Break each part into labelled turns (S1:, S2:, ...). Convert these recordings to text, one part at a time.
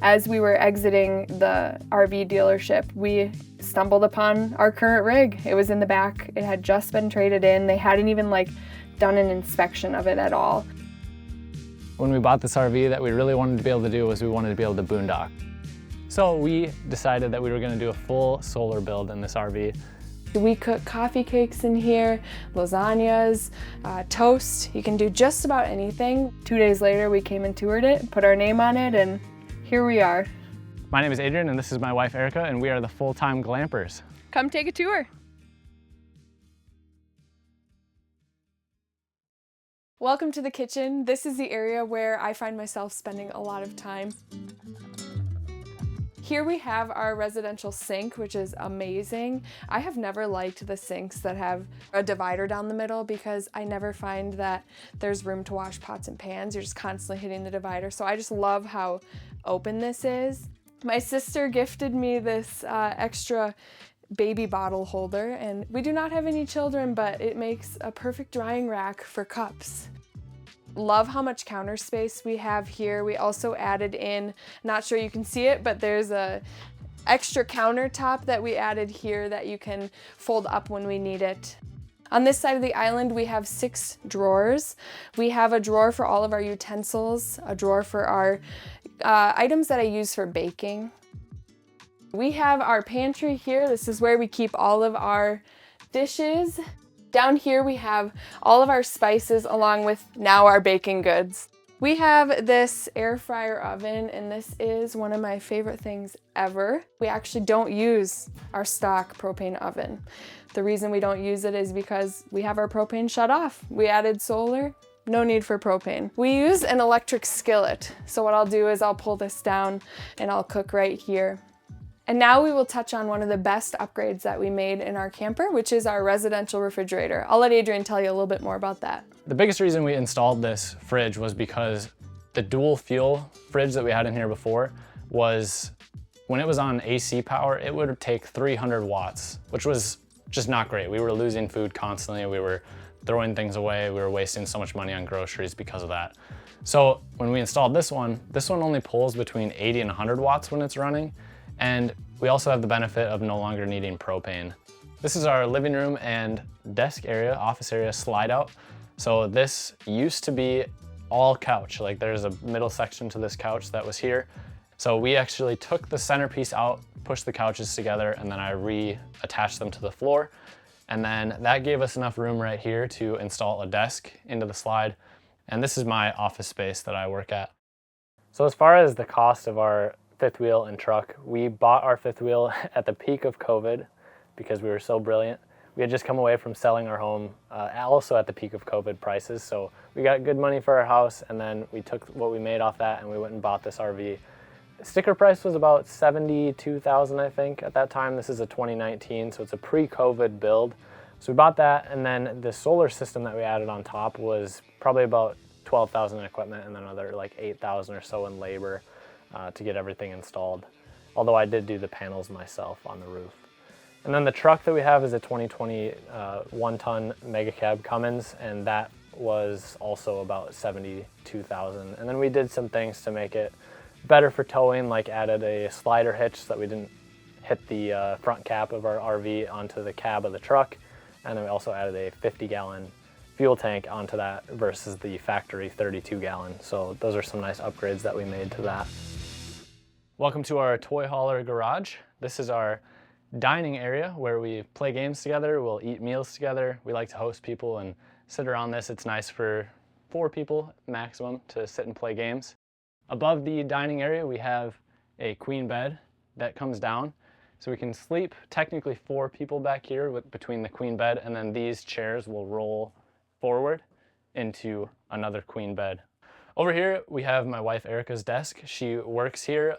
S1: As we were exiting the RV dealership, we stumbled upon our current rig. It was in the back. It had just been traded in. They hadn't even done an inspection of it at all.
S2: When we bought this RV, that we really wanted to be able to do was we wanted to be able to boondock. So we decided that we were going to do a full solar build in this RV.
S1: We cook coffee cakes in here, lasagnas, toast. You can do just about anything. 2 days later, we came and toured it, put our name on it, and here we are.
S2: My name is Adrian, and this is my wife Erica, and we are the Full-Time Glampers.
S1: Come take a tour. Welcome to the kitchen. This is the area where I find myself spending a lot of time. Here we have our residential sink, which is amazing. I have never liked the sinks that have a divider down the middle because I never find that there's room to wash pots and pans. You're just constantly hitting the divider. So I just love how open this is. My sister gifted me this extra baby bottle holder, and we do not have any children, but it makes a perfect drying rack for cups. Love how much counter space we have here. We also added in, not sure you can see it, but there's a extra countertop that we added here that you can fold up when we need it. On this side of the island, we have 6 drawers. We have a drawer for all of our utensils, a drawer for our items that I use for baking. We have our pantry here. This is where we keep all of our dishes. Down here we have all of our spices along with now our baking goods. We have this air fryer oven, and this is one of my favorite things ever. We actually don't use our stock propane oven. The reason we don't use it is because we have our propane shut off. We added solar, no need for propane. We use an electric skillet. So what I'll do is I'll pull this down and I'll cook right here. And now we will touch on one of the best upgrades that we made in our camper, which is our residential refrigerator. I'll let Adrian tell you a little bit more about that.
S2: The biggest reason we installed this fridge was because the dual fuel fridge that we had in here before was, when it was on AC power, it would take 300 watts, which was just not great. We were losing food constantly. We were throwing things away. We were wasting so much money on groceries because of that. So when we installed this one only pulls between 80 and 100 watts when it's running. And we also have the benefit of no longer needing propane. This is our living room and desk area, office area slide out. So this used to be all couch. Like, there's a middle section to this couch that was here. So we actually took the centerpiece out, pushed the couches together, and then I reattached them to the floor. And then that gave us enough room right here to install a desk into the slide. And this is my office space that I work at. So as far as the cost of our fifth wheel and truck, we bought our fifth wheel at the peak of COVID because we were so brilliant. We had just come away from selling our home, also at the peak of COVID prices. So we got good money for our house, and then we took what we made off that and we went and bought this RV. The sticker price was about $72,000, I think, at that time. This is a 2019, so it's a pre-COVID build. So we bought that, and then the solar system that we added on top was probably about $12,000 in equipment and then another like $8,000 or so in labor to get everything installed. Although I did do the panels myself on the roof. And then the truck that we have is a 2020 one-ton mega cab Cummins, and that was also about $72,000. And then we did some things to make it better for towing, like added a slider hitch so that we didn't hit the front cap of our RV onto the cab of the truck. And then we also added a 50-gallon fuel tank onto that versus the factory 32-gallon. So those are some nice upgrades that we made to that. Welcome to our toy hauler garage. This is our dining area where we play games together, we'll eat meals together. We like to host people and sit around this. It's nice for 4 people maximum to sit and play games. Above the dining area, we have a queen bed that comes down. So we can sleep technically 4 people back here between the queen bed, and then these chairs will roll forward into another queen bed. Over here, we have my wife Erica's desk. She works here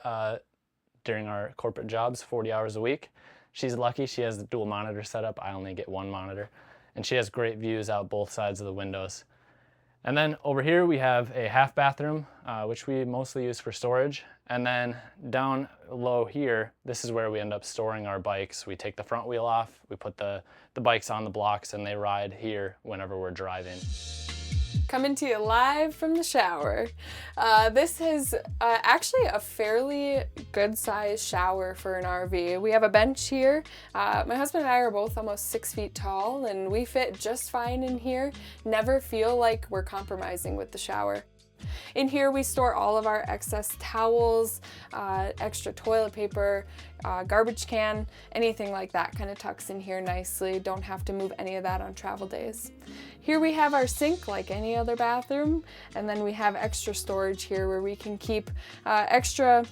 S2: during our corporate jobs 40 hours a week. She's lucky she has the dual monitor setup. I only get 1 monitor. And she has great views out both sides of the windows. And then over here we have a half bathroom, which we mostly use for storage. And then down low here, this is where we end up storing our bikes. We take the front wheel off, we put the bikes on the blocks, and they ride here whenever we're driving.
S1: Coming to you live from the shower. This is actually a fairly good sized shower for an RV. We have a bench here. My husband and I are both almost 6 feet tall and we fit just fine in here. Never feel like we're compromising with the shower. In here we store all of our excess towels, extra toilet paper, garbage can, anything like that kind of tucks in here nicely. Don't have to move any of that on travel days. Here we have our sink like any other bathroom, and then we have extra storage here where we can keep extra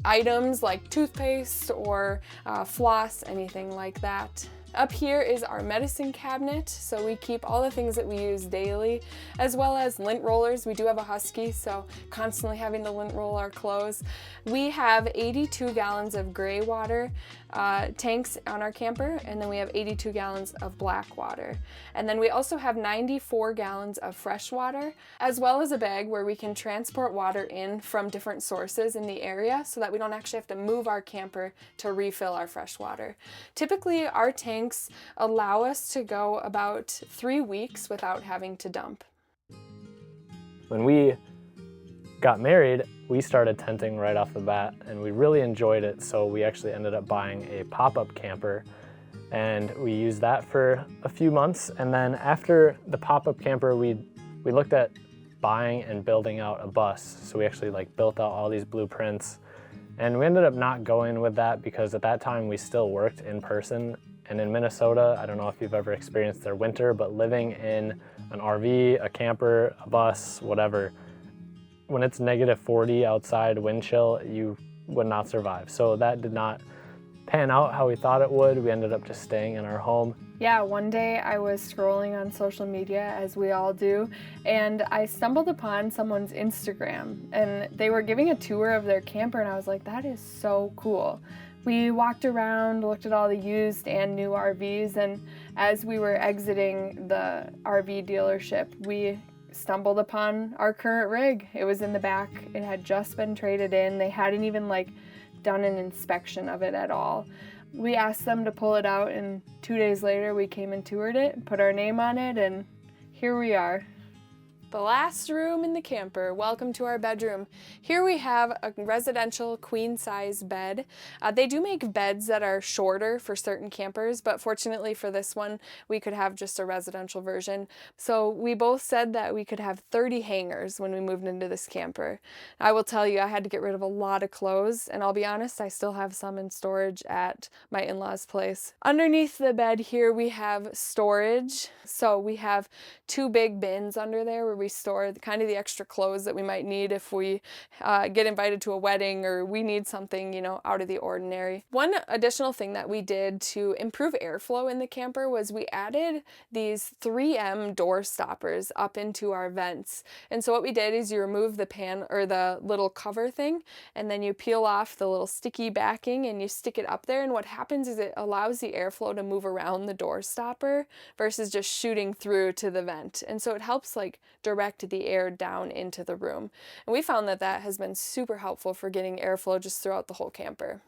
S1: items like toothpaste or floss, anything like that. Up here is our medicine cabinet, so we keep all the things that we use daily, as well as lint rollers. We do have a husky, so constantly having to lint roll our clothes. We have 82 gallons of gray water tanks on our camper, and then we have 82 gallons of black water. And then we also have 94 gallons of fresh water, as well as a bag where we can transport water in from different sources in the area so that we don't actually have to move our camper to refill our fresh water. Typically, our tanks allow us to go about 3 weeks without having to dump.
S2: When we got married, we started tenting right off the bat and we really enjoyed it, so we actually ended up buying a pop-up camper and we used that for a few months. And then after the pop-up camper, we looked at buying and building out a bus. So we actually built out all these blueprints, and we ended up not going with that because at that time we still worked in person. And in Minnesota, I don't know if you've ever experienced their winter, but living in an RV, a camper, a bus, whatever, when it's -40 outside wind chill, you would not survive. So that did not pan out how we thought it would. We ended up just staying in our home.
S1: Yeah, one day I was scrolling on social media, as we all do, and I stumbled upon someone's Instagram, and they were giving a tour of their camper, and I was like, that is so cool. We walked around, looked at all the used and new RVs, and as we were exiting the RV dealership, we stumbled upon our current rig. It was in the back. It had just been traded in. They hadn't even done an inspection of it at all. We asked them to pull it out, and 2 days later we came and toured it, put our name on it, and here we are. The last room in the camper. Welcome to our bedroom. Here we have a residential queen-size bed. They do make beds that are shorter for certain campers, but fortunately for this one, we could have just a residential version. So we both said that we could have 30 hangers when we moved into this camper. I will tell you, I had to get rid of a lot of clothes, and I'll be honest, I still have some in storage at my in-laws' place. Underneath the bed here, we have storage. So we have 2 big bins under there where we store kind of the extra clothes that we might need if we get invited to a wedding or we need something, out of the ordinary. One additional thing that we did to improve airflow in the camper was we added these 3M door stoppers up into our vents. And so what we did is you remove the pan or the little cover thing, and then you peel off the little sticky backing and you stick it up there. And what happens is it allows the airflow to move around the door stopper versus just shooting through to the vent. And so it helps direct the air down into the room. And we found that that has been super helpful for getting airflow just throughout the whole camper.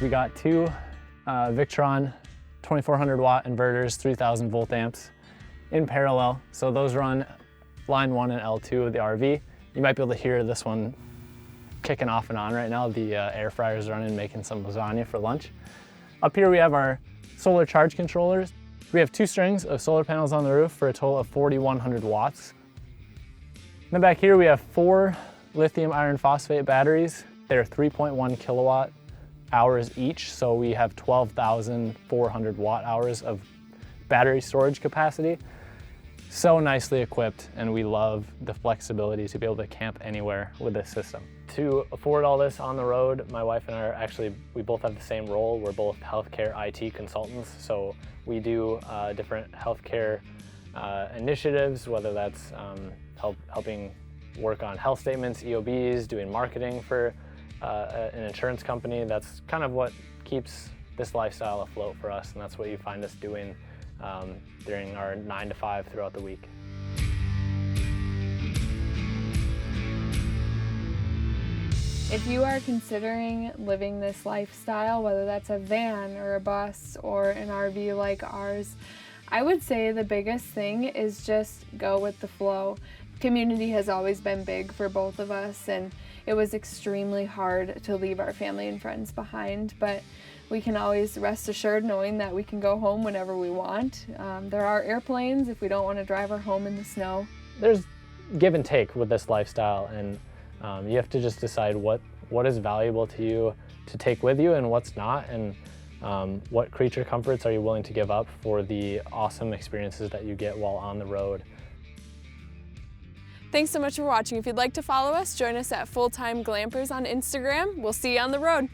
S2: We got 2 Victron 2400 watt inverters, 3000 volt amps in parallel. So those run line 1 and L2 of the RV. You might be able to hear this one kicking off and on right now. The air fryer's running, making some lasagna for lunch. Up here we have our solar charge controllers. We have 2 strings of solar panels on the roof for a total of 4,100 watts. Then back here we have 4 lithium iron phosphate batteries. They're 3.1 kilowatt hours each, so we have 12,400 watt hours of battery storage capacity. So nicely equipped, and we love the flexibility to be able to camp anywhere with this system. To afford all this on the road, my wife and I we both have the same role. We're both healthcare IT consultants, so we do different healthcare initiatives, whether that's helping work on health statements, EOBs, doing marketing for an insurance company. That's kind of what keeps this lifestyle afloat for us, and that's what you find us doing during our 9 to 5 throughout the week.
S1: If you are considering living this lifestyle, whether that's a van or a bus or an RV like ours, I would say the biggest thing is just go with the flow. Community has always been big for both of us, and it was extremely hard to leave our family and friends behind, but we can always rest assured knowing that we can go home whenever we want. There are airplanes if we don't want to drive our home in the snow.
S2: There's give and take with this lifestyle, and you have to just decide what is valuable to you to take with you and what's not, and what creature comforts are you willing to give up for the awesome experiences that you get while on the road.
S1: Thanks so much for watching. If you'd like to follow us, join us at Full-Time Glampers on Instagram. We'll see you on the road.